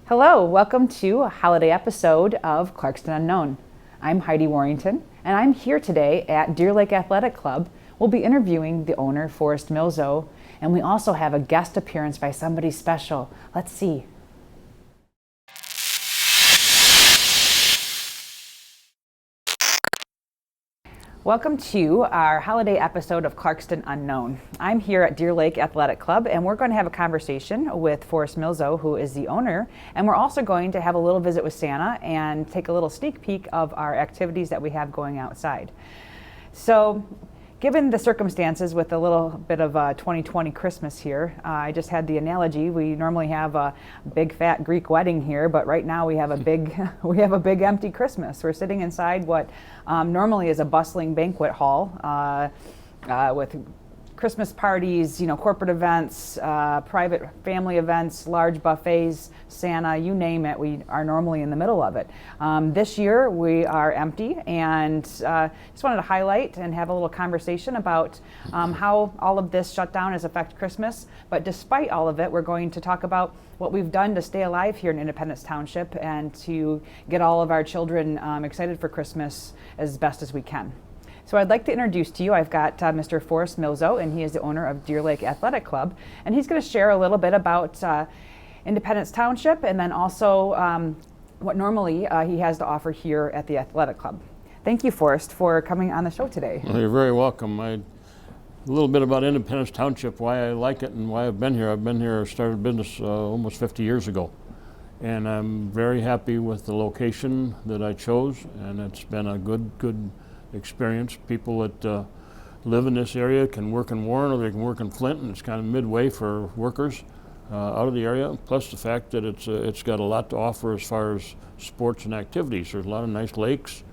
Hello, welcome to a holiday episode of Clarkston Unknown. I'm Heidi Warrington, and I'm here today at Deer Lake Athletic Club. We'll be interviewing the owner, Forrest Milzo, and we also have a guest appearance by somebody special. Let's see. Welcome to our holiday episode of Clarkston Unknown. I'm here at Deer Lake Athletic Club, and we're going to have a conversation with Forrest Milzo, who is the owner, and we're also going to have a little visit with Santa and take a little sneak peek of our activities that we have going outside. So, given the circumstances with a little bit of a 2020 Christmas here, I just had the analogy. We normally have a big fat Greek wedding here, but right now we have a big empty Christmas. We're sitting inside what normally is a bustling banquet hall with Christmas parties, corporate events, private family events, large buffets, Santa, you name it, we are normally in the middle of it. This year we are empty, and just wanted to highlight and have a little conversation about how all of this shutdown has affected Christmas. But despite all of it, we're going to talk about what we've done to stay alive here in Independence Township and to get all of our children excited for Christmas as best as we can. So I'd like to introduce to you, I've got Mr. Forrest Milzo, and he is the owner of Deer Lake Athletic Club, and he's going to share a little bit about Independence Township and then also what normally he has to offer here at the Athletic Club. Thank you, Forrest, for coming on the show today. Well, you're very welcome. A little bit about Independence Township, why I like it and why I've been here. Started business almost 50 years ago, and I'm very happy with the location that I chose, and it's been a good experience. People that live in this area can work in Warren or they can work in Flint, and it's kind of midway for workers out of the area. Plus the fact that it's got a lot to offer as far as sports and activities. There's a lot of nice lakes.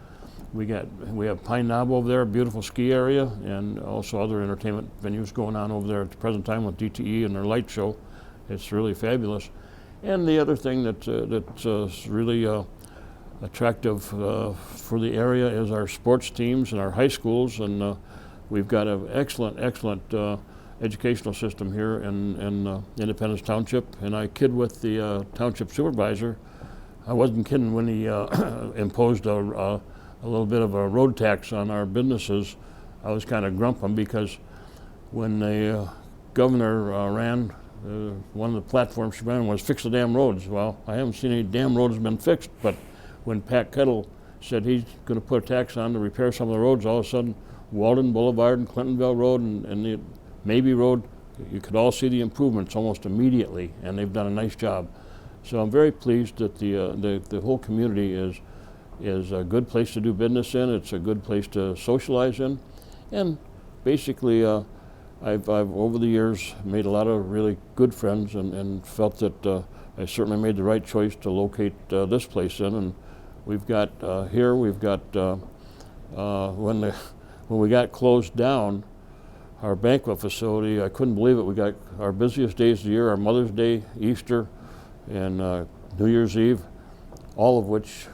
We have Pine Knob over there, a beautiful ski area, and also other entertainment venues going on over there at the present time with DTE and their light show. It's really fabulous. And the other thing that's really attractive for the area is our sports teams and our high schools, and we've got an excellent educational system here in Independence Township. And I kid with the township supervisor. I wasn't kidding when he imposed a little bit of a road tax on our businesses. I was kind of grumping because when the governor ran, one of the platforms she ran was fix the damn roads. Well, I haven't seen any damn roads been fixed, but when Pat Kettle said he's going to put a tax on to repair some of the roads, all of a sudden Walden Boulevard and Clintonville Road and the Mabee Road, you could all see the improvements almost immediately, and they've done a nice job. So I'm very pleased that the whole community is a good place to do business in. It's a good place to socialize in, and basically I've over the years made a lot of really good friends and felt that I certainly made the right choice to locate this place in. And we've got when we got closed down, our banquet facility, I couldn't believe it. We got our busiest days of the year, our Mother's Day, Easter, and New Year's Eve, all of which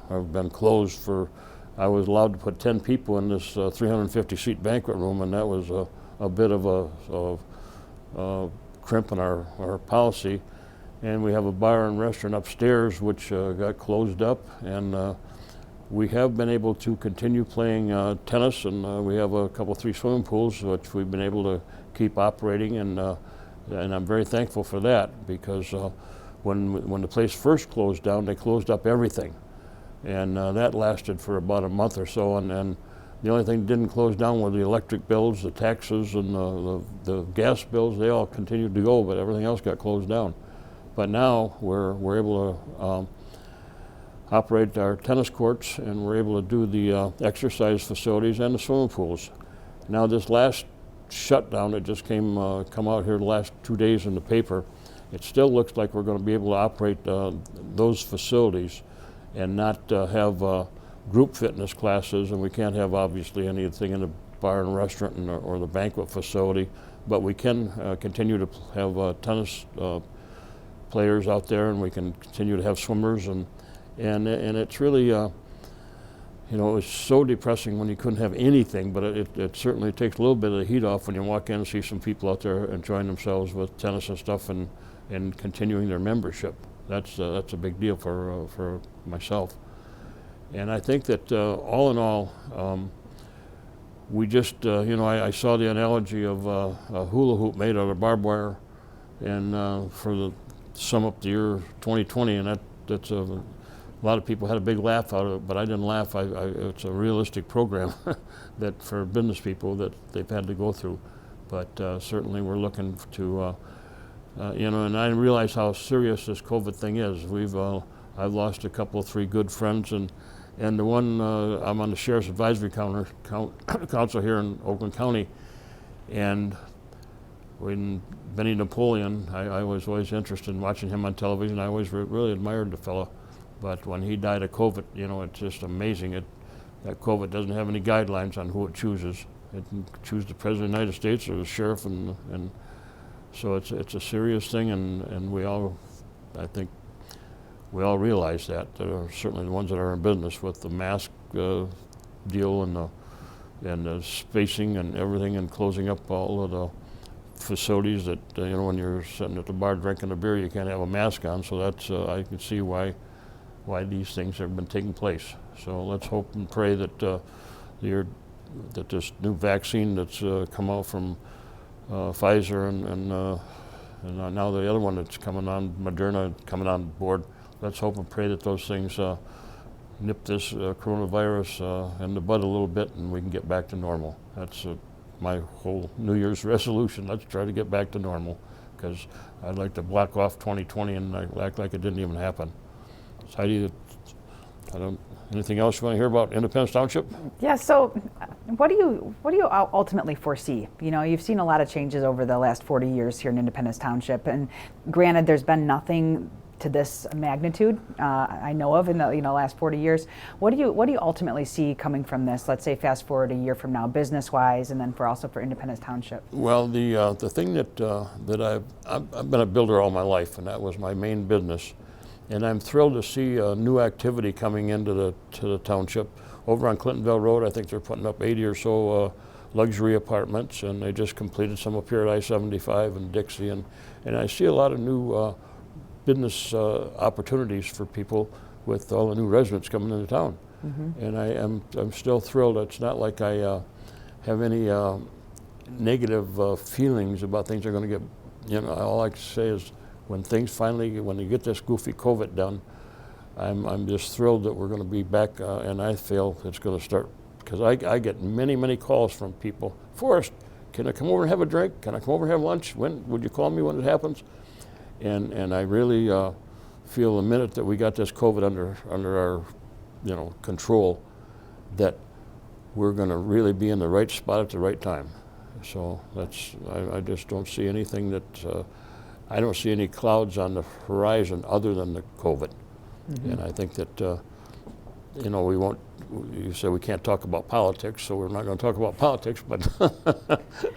have been closed for. I was allowed to put 10 people in this 350-seat banquet room, and that was a bit of a crimp in our policy. And we have a bar and restaurant upstairs which got closed up, and we have been able to continue playing tennis, and we have a couple, 3 swimming pools which we've been able to keep operating, and I'm very thankful for that, because when the place first closed down, they closed up everything, and that lasted for about a month or so, and the only thing that didn't close down were the electric bills, the taxes, and the gas bills. They all continued to go, but everything else got closed down. But now we're able to operate our tennis courts, and we're able to do the exercise facilities and the swimming pools. Now this last shutdown that just come out here the last 2 days in the paper, it still looks like we're going to be able to operate those facilities and not have group fitness classes, and we can't have obviously anything in the bar and restaurant or the banquet facility, but we can continue to have tennis players out there, and we can continue to have swimmers, and it's really it was so depressing when you couldn't have anything, but it certainly takes a little bit of the heat off when you walk in and see some people out there enjoying themselves with tennis and stuff and continuing their membership. That's a big deal for myself. And I think that all in all, we just, I saw the analogy of a hula hoop made out of barbed wire, and for the sum up the year 2020, and that's a lot of people had a big laugh out of it, but I didn't laugh. It's a realistic program that for business people that they've had to go through. But certainly we're looking to, and I realize how serious this COVID thing is. I've lost a couple, 3 good friends, and the one, I'm on the Sheriff's Advisory Council here in Oakland County, and when Benny Napoleon, I was always interested in watching him on television. I always really admired the fellow. But when he died of COVID, it's just amazing that COVID doesn't have any guidelines on who it chooses. It can choose the President of the United States or the sheriff, and so it's a serious thing, and I think we all realize that. Certainly the ones that are in business with the mask deal and the spacing and everything, and closing up all of the facilities that when you're sitting at the bar drinking a beer, you can't have a mask on. So that's I can see why these things have been taking place. So let's hope and pray that that this new vaccine that's come out from Pfizer and now the other one that's coming on, Moderna, coming on board. Let's hope and pray that those things nip this coronavirus in the bud a little bit, and we can get back to normal. That's my whole New Year's resolution. Let's try to get back to normal, because I'd like to block off 2020 and act like it didn't even happen. So Heidi, anything else you want to hear about Independence Township? Yeah, so what do you ultimately foresee? You've seen a lot of changes over the last 40 years here in Independence Township, and granted, there's been nothing to this magnitude I know of in the last 40 years. What do you ultimately see coming from this? Let's say fast forward a year from now, business-wise, and then for Independence Township. Well, the thing that I've been a builder all my life, and that was my main business, and I'm thrilled to see new activity coming into the township. Over on Clintonville Road, I think they're putting up 80 or so luxury apartments, and they just completed some up here at I-75 and Dixie, and I see a lot of new business opportunities for people with all the new residents coming into town. Mm-hmm. And I'm still thrilled. It's not like I have any negative feelings about things that are going to get, all I can say is when you get this goofy COVID done, I'm just thrilled that we're going to be back, and I feel it's going to start, because I get many, many calls from people. Forrest, can I come over and have a drink? Can I come over and have lunch? When would you call me when it happens? And I really feel the minute that we got this COVID under our control, that we're going to really be in the right spot at the right time. So I just don't see anything that I don't see any clouds on the horizon other than the COVID. Mm-hmm. And I think that we won't. You say we can't talk about politics, so we're not going to talk about politics, but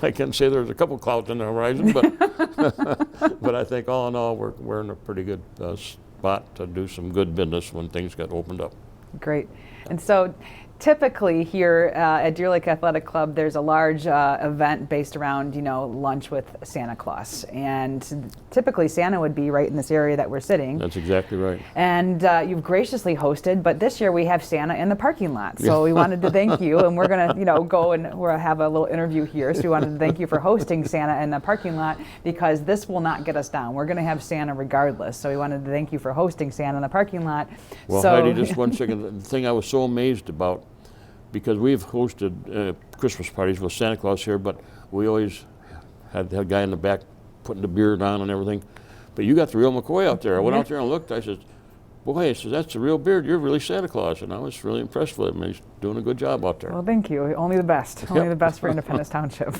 I can say there's a couple clouds on the horizon, but but I think all in all, we're in a pretty good spot to do some good business when things get opened up. Great. And so typically here at Deer Lake Athletic Club, there's a large event based around, lunch with Santa Claus. And typically Santa would be right in this area that we're sitting. That's exactly right. And you've graciously hosted, but this year we have Santa in the parking lot. So we wanted to thank you, and we're going to, go and we'll have a little interview here. So we wanted to thank you for hosting Santa in the parking lot, because this will not get us down. We're going to have Santa regardless. So we wanted to thank you for hosting Santa in the parking lot. Well, Heidi, just one second. The thing I was so amazed about, because we've hosted Christmas parties with Santa Claus here, but we always had a guy in the back putting the beard on and everything. But you got the real McCoy out there. I went out there and looked. I said, boy, that's the real beard. You're really Santa Claus. And I was really impressed with him. He's doing a good job out there. Well, thank you. Only the best. Yep. Only the best for Independence Township.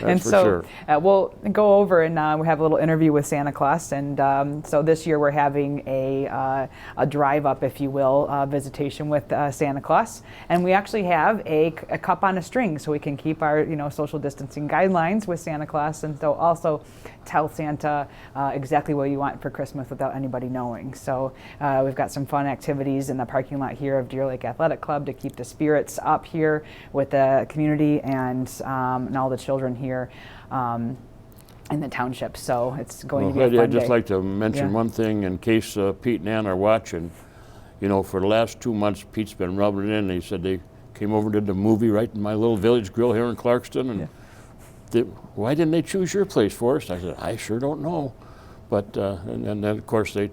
And so sure. We'll go over and we have a little interview with Santa Claus. And so this year we're having a drive up, if you will, visitation with Santa Claus. And we actually have a cup on a string, so we can keep our social distancing guidelines with Santa Claus, and so also tell Santa exactly what you want for Christmas without anybody knowing. So we've got some fun activities in the parking lot here of Deer Lake Athletic Club to keep the spirits up here with the community and all the children here. in the township. So it's going to be a fun I'd just day. like to mention one thing in case Pete and Ann are watching. You know, for the last 2 months, Pete's been rubbing it in. They said they came over and did the movie right in my little village grill here in Clarkston. And why didn't they choose your place, Forrest? I said, I sure don't know. But, and then of course they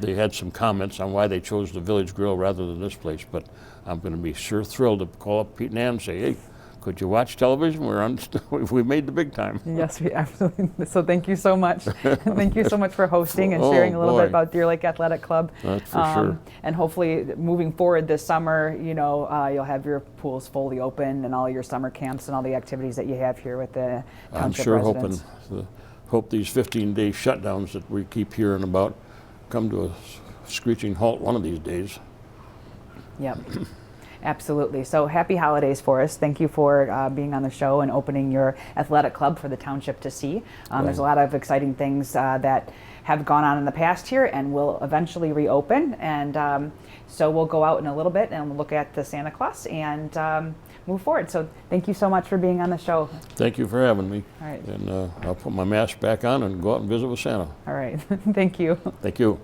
had some comments on why they chose the village grill rather than this place. But I'm going to be sure thrilled to call up Pete and Ann and say, hey, could you watch television? We made the big time. Yes, we absolutely. So thank you so much. Thank you so much for hosting and sharing a little bit about Deer Lake Athletic Club. That's for sure. And hopefully moving forward this summer, you know, you'll have your pools fully open and all your summer camps and all the activities that you have here with the township residents. Hope these 15-day shutdowns that we keep hearing about come to a screeching halt one of these days. Yep. Absolutely. So happy holidays, Forrest. Thank you for being on the show and opening your athletic club for the township to see. There's a lot of exciting things that have gone on in the past here and will eventually reopen. And so we'll go out in a little bit and look at the Santa Claus and move forward. So thank you so much for being on the show. Thank you for having me. All right. And I'll put my mask back on and go out and visit with Santa. All right. Thank you. Thank you.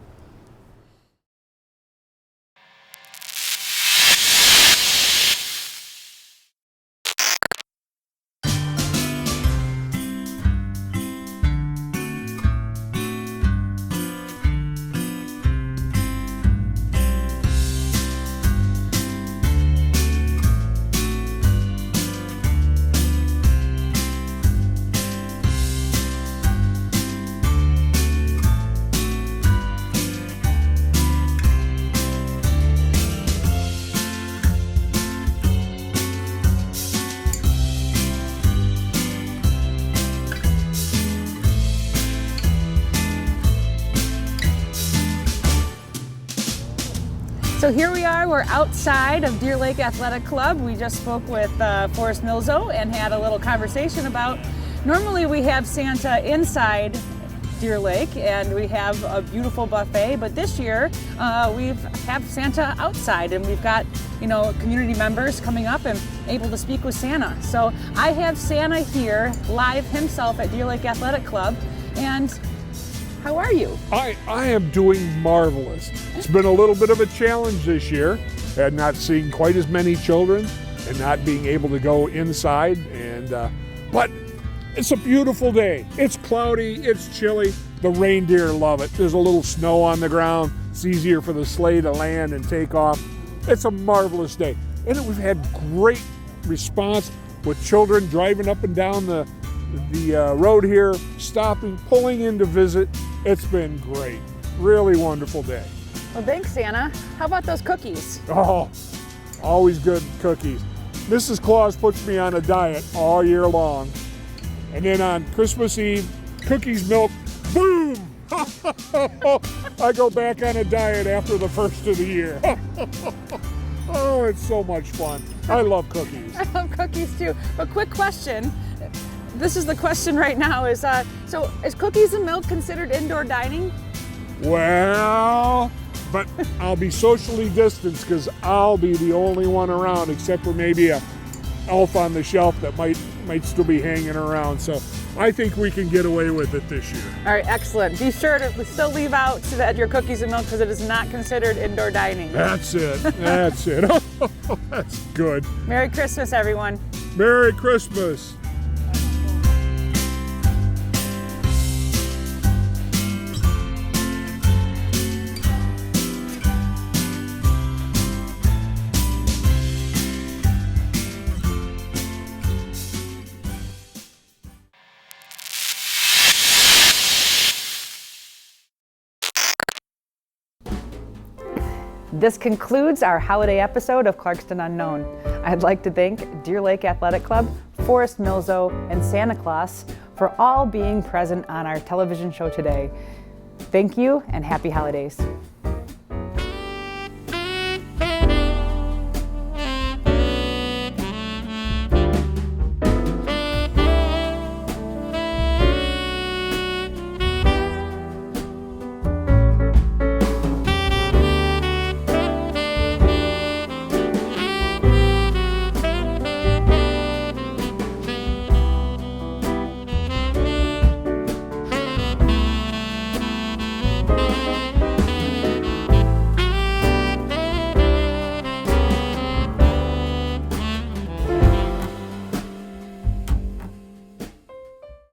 So here we are, we're outside of Deer Lake Athletic Club. We just spoke with Forrest Milzo and had a little conversation about, normally we have Santa inside Deer Lake and we have a beautiful buffet, but this year we have Santa outside and we've got, you know, community members coming up and able to speak with Santa. So I have Santa here live himself at Deer Lake Athletic Club. And how are you? I am doing marvelous. It's been a little bit of a challenge this year, and not seeing quite as many children and not being able to go inside. But it's a beautiful day. It's cloudy, it's chilly. The reindeer love it. There's a little snow on the ground. It's easier for the sleigh to land and take off. It's a marvelous day. And we've had great response with children driving up and down the road here, stopping, pulling in to visit. It's been great. Really wonderful day. Well, thanks, Santa. How about those cookies? Oh, always good cookies. Mrs. Claus puts me on a diet all year long. And then on Christmas Eve, cookies, milk, boom! I go back on a diet after the first of the year. Oh, it's so much fun. I love cookies. I love cookies too. But quick question. This is the question right now is, so is cookies and milk considered indoor dining? Well, but I'll be socially distanced because I'll be the only one around, except for maybe a elf on the shelf that might still be hanging around. So I think we can get away with it this year. All right, excellent. Be sure to still leave out your cookies and milk because it is not considered indoor dining. That's it. That's it. That's good. Merry Christmas, everyone. Merry Christmas. This concludes our holiday episode of Clarkston Unknown. I'd like to thank Deer Lake Athletic Club, Forrest Milzo, and Santa Claus for all being present on our television show today. Thank you and happy holidays.